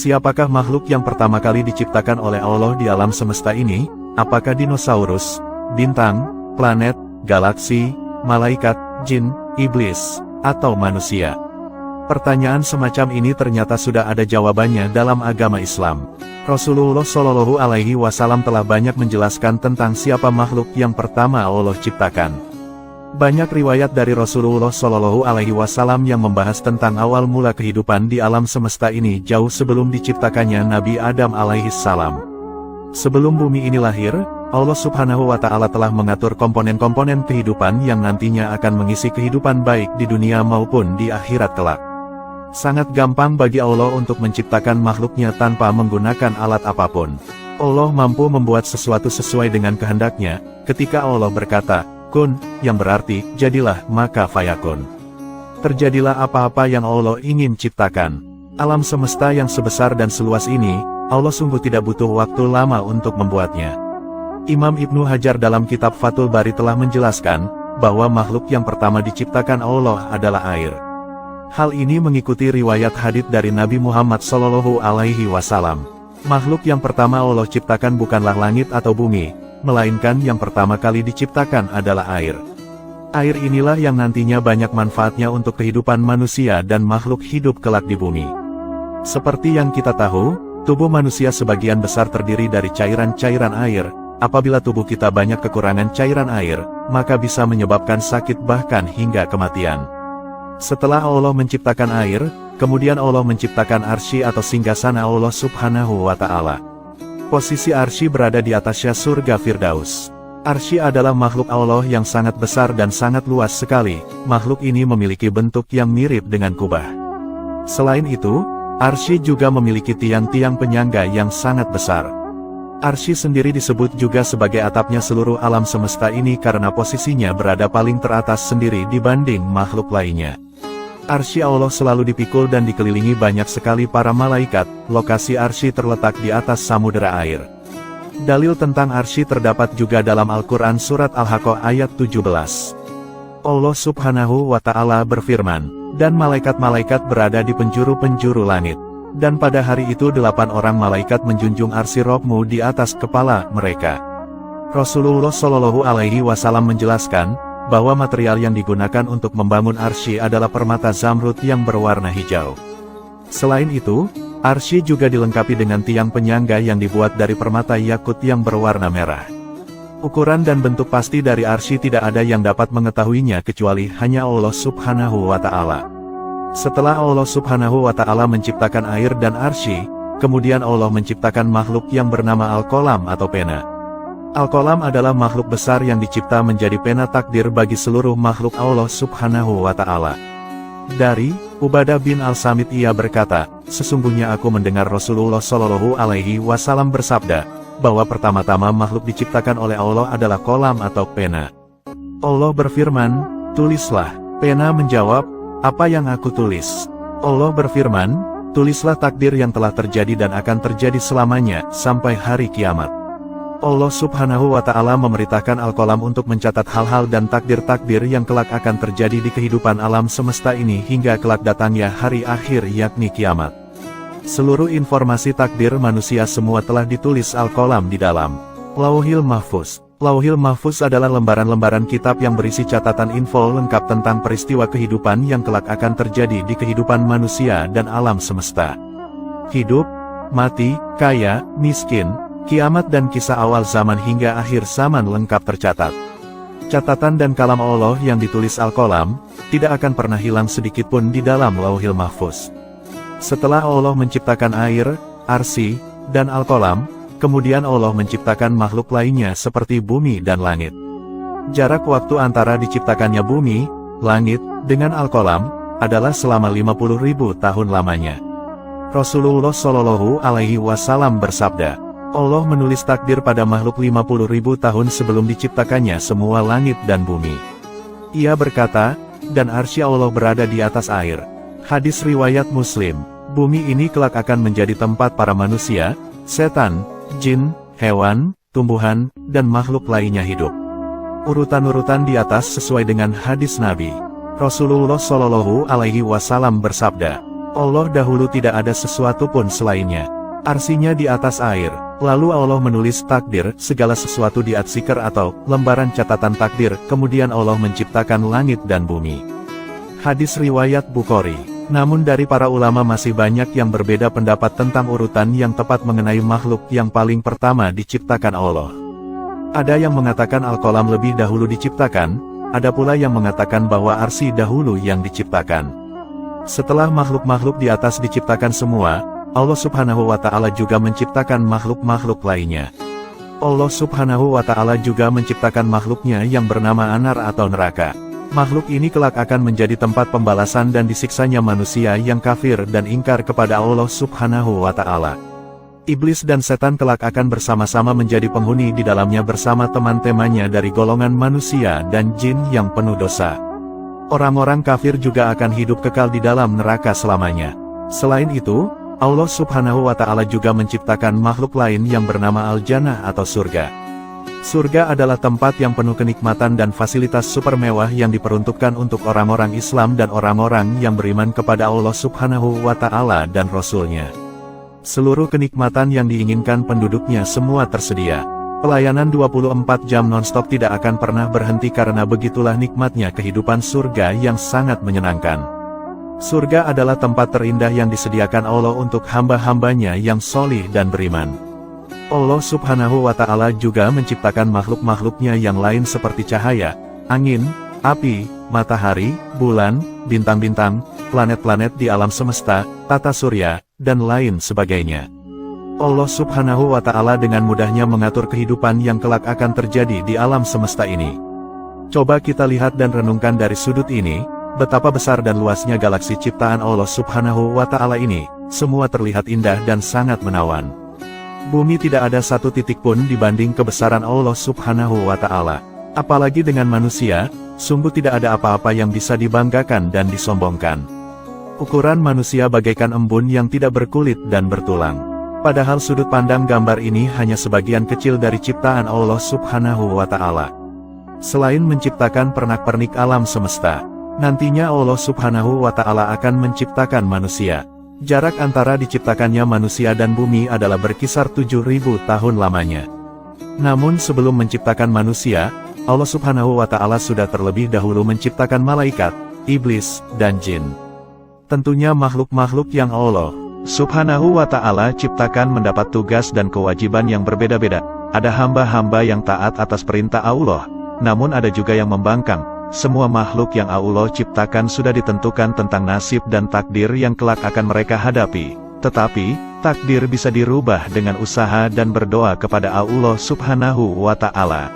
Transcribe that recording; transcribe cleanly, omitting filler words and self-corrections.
Siapakah makhluk yang pertama kali diciptakan oleh Allah di alam semesta ini? Apakah dinosaurus, bintang, planet, galaksi, malaikat, jin, iblis, atau manusia? Pertanyaan semacam ini ternyata sudah ada jawabannya dalam agama Islam. Rasulullah Shallallahu Alaihi Wasallam telah banyak menjelaskan tentang siapa makhluk yang pertama Allah ciptakan. Banyak riwayat dari Rasulullah Shallallahu Alaihi Wasallam yang membahas tentang awal mula kehidupan di alam semesta ini jauh sebelum diciptakannya Nabi Adam alaihi salam. Sebelum bumi ini lahir, Allah Subhanahu wa Ta'ala telah mengatur komponen-komponen kehidupan yang nantinya akan mengisi kehidupan baik di dunia maupun di akhirat kelak. Sangat gampang bagi Allah untuk menciptakan makhluknya tanpa menggunakan alat apapun. Allah mampu membuat sesuatu sesuai dengan kehendaknya. Ketika Allah berkata, kun, yang berarti, jadilah, maka fayakun. Terjadilah apa-apa yang Allah ingin ciptakan. Alam semesta yang sebesar dan seluas ini, Allah sungguh tidak butuh waktu lama untuk membuatnya. Imam Ibnu Hajar dalam kitab Fathul Bari telah menjelaskan, bahwa makhluk yang pertama diciptakan Allah adalah air. Hal ini mengikuti riwayat hadits dari Nabi Muhammad Shallallahu Alaihi Wasallam. Makhluk yang pertama Allah ciptakan bukanlah langit atau bumi, melainkan yang pertama kali diciptakan adalah air. Air inilah yang nantinya banyak manfaatnya untuk kehidupan manusia dan makhluk hidup kelak di bumi. Seperti yang kita tahu, tubuh manusia sebagian besar terdiri dari cairan-cairan air. Apabila tubuh kita banyak kekurangan cairan air, maka bisa menyebabkan sakit bahkan hingga kematian. Setelah Allah menciptakan air, kemudian Allah menciptakan arsy atau singgasana Allah Subhanahu wa Ta'ala. Posisi arsy berada di atasnya surga Firdaus. Arsy adalah makhluk Allah yang sangat besar dan sangat luas sekali. Makhluk ini memiliki bentuk yang mirip dengan kubah. Selain itu, arsy juga memiliki tiang-tiang penyangga yang sangat besar. Arsy sendiri disebut juga sebagai atapnya seluruh alam semesta ini karena posisinya berada paling teratas sendiri dibanding makhluk lainnya. Arsy Allah selalu dipikul dan dikelilingi banyak sekali para malaikat. Lokasi arsy terletak di atas samudera air. Dalil tentang arsy terdapat juga dalam Al-Quran Surat Al-Haqqah ayat 17. Allah Subhanahu wa Ta'ala berfirman, dan malaikat-malaikat berada di penjuru-penjuru langit. Dan pada hari itu 8 orang malaikat menjunjung arsy Rabb-mu di atas kepala mereka. Rasulullah Shallallahu Alaihi Wasallam menjelaskan, bahwa material yang digunakan untuk membangun arsy adalah permata zamrud yang berwarna hijau. Selain itu, arsy juga dilengkapi dengan tiang penyangga yang dibuat dari permata yakut yang berwarna merah. Ukuran dan bentuk pasti dari arsy tidak ada yang dapat mengetahuinya kecuali hanya Allah Subhanahu wa Ta'ala. Setelah Allah Subhanahu wa Ta'ala menciptakan air dan arsy, kemudian Allah menciptakan makhluk yang bernama Al-Qalam atau pena. Al-Qalam adalah makhluk besar yang dicipta menjadi pena takdir bagi seluruh makhluk Allah Subhanahu wa Ta'ala. Dari Ubadah bin Al-Samit ia berkata, sesungguhnya aku mendengar Rasulullah Shallallahu Alaihi Wasallam bersabda, bahwa pertama-tama makhluk diciptakan oleh Allah adalah qalam atau pena. Allah berfirman, tulislah. Pena menjawab, apa yang aku tulis? Allah berfirman, tulislah takdir yang telah terjadi dan akan terjadi selamanya, sampai hari kiamat. Allah Subhanahu wa Ta'ala memerintahkan Al-Qalam untuk mencatat hal-hal dan takdir-takdir yang kelak akan terjadi di kehidupan alam semesta ini hingga kelak datangnya hari akhir yakni kiamat. Seluruh informasi takdir manusia semua telah ditulis Al-Qalam di dalam Lauhil Mahfuz. Lauhil Mahfuz adalah lembaran-lembaran kitab yang berisi catatan info lengkap tentang peristiwa kehidupan yang kelak akan terjadi di kehidupan manusia dan alam semesta. Hidup, mati, kaya, miskin, kiamat dan kisah awal zaman hingga akhir zaman lengkap tercatat. Catatan dan kalam Allah yang ditulis Al-Qalam, tidak akan pernah hilang sedikitpun di dalam Lauhil Mahfuz. Setelah Allah menciptakan air, arsy, dan Al-Qalam, kemudian Allah menciptakan makhluk lainnya seperti bumi dan langit. Jarak waktu antara diciptakannya bumi, langit, dengan Al-Qalam, adalah selama 50.000 tahun lamanya. Rasulullah Shallallahu Alaihi Wasallam bersabda, Allah menulis takdir pada makhluk 50.000 tahun sebelum diciptakannya semua langit dan bumi. Ia berkata, dan arsy Allah berada di atas air. Hadis riwayat Muslim, bumi ini kelak akan menjadi tempat para manusia, setan, jin, hewan, tumbuhan, dan makhluk lainnya hidup. Urutan-urutan di atas sesuai dengan hadis Nabi. Rasulullah Shallallahu Alaihi Wasallam bersabda, Allah dahulu tidak ada sesuatu pun selainnya. Arsinya di atas air. Lalu Allah menulis takdir, segala sesuatu di At-Sikr atau lembaran catatan takdir, kemudian Allah menciptakan langit dan bumi. Hadis riwayat Bukhari. Namun dari para ulama masih banyak yang berbeda pendapat tentang urutan yang tepat mengenai makhluk yang paling pertama diciptakan Allah. Ada yang mengatakan Al-Qalam lebih dahulu diciptakan, ada pula yang mengatakan bahwa Arsy dahulu yang diciptakan. Setelah makhluk-makhluk di atas diciptakan semua, Allah Subhanahu wa Ta'ala juga menciptakan makhluk-makhluk lainnya. Allah Subhanahu wa Ta'ala juga menciptakan makhluknya yang bernama Anar atau neraka. Makhluk ini kelak akan menjadi tempat pembalasan dan disiksanya manusia yang kafir dan ingkar kepada Allah Subhanahu wa Ta'ala. Iblis dan setan kelak akan bersama-sama menjadi penghuni di dalamnya bersama teman-temannya dari golongan manusia dan jin yang penuh dosa. Orang-orang kafir juga akan hidup kekal di dalam neraka selamanya. Selain itu, Allah Subhanahu wa Ta'ala juga menciptakan makhluk lain yang bernama Al-Jannah atau surga. Surga adalah tempat yang penuh kenikmatan dan fasilitas super mewah yang diperuntukkan untuk orang-orang Islam dan orang-orang yang beriman kepada Allah Subhanahu wa Ta'ala dan Rasul-Nya. Seluruh kenikmatan yang diinginkan penduduknya semua tersedia. Pelayanan 24 jam non-stop tidak akan pernah berhenti karena begitulah nikmatnya kehidupan surga yang sangat menyenangkan. Surga adalah tempat terindah yang disediakan Allah untuk hamba-hambanya yang solih dan beriman. Allah Subhanahu wa Ta'ala juga menciptakan makhluk-makhluknya yang lain seperti cahaya, angin, api, matahari, bulan, bintang-bintang, planet-planet di alam semesta, tata surya, dan lain sebagainya. Allah Subhanahu wa Ta'ala dengan mudahnya mengatur kehidupan yang kelak akan terjadi di alam semesta ini. Coba kita lihat dan renungkan dari sudut ini, betapa besar dan luasnya galaksi ciptaan Allah Subhanahu wa Ta'ala ini, semua terlihat indah dan sangat menawan. Bumi tidak ada satu titik pun dibanding kebesaran Allah Subhanahu wa Ta'ala. Apalagi dengan manusia, sungguh tidak ada apa-apa yang bisa dibanggakan dan disombongkan. Ukuran manusia bagaikan embun yang tidak berkulit dan bertulang. Padahal sudut pandang gambar ini hanya sebagian kecil dari ciptaan Allah Subhanahu wa Ta'ala. Selain menciptakan pernak-pernik alam semesta, nantinya Allah Subhanahu wa Ta'ala akan menciptakan manusia. Jarak antara diciptakannya manusia dan bumi adalah berkisar 7.000 tahun lamanya. Namun sebelum menciptakan manusia, Allah Subhanahu wa Ta'ala sudah terlebih dahulu menciptakan malaikat, iblis, dan jin. Tentunya makhluk-makhluk yang Allah Subhanahu wa Ta'ala ciptakan mendapat tugas dan kewajiban yang berbeda-beda. Ada hamba-hamba yang taat atas perintah Allah, namun ada juga yang membangkang. Semua makhluk yang Allah ciptakan sudah ditentukan tentang nasib dan takdir yang kelak akan mereka hadapi. Tetapi, takdir bisa dirubah dengan usaha dan berdoa kepada Allah Subhanahu wa Ta'ala.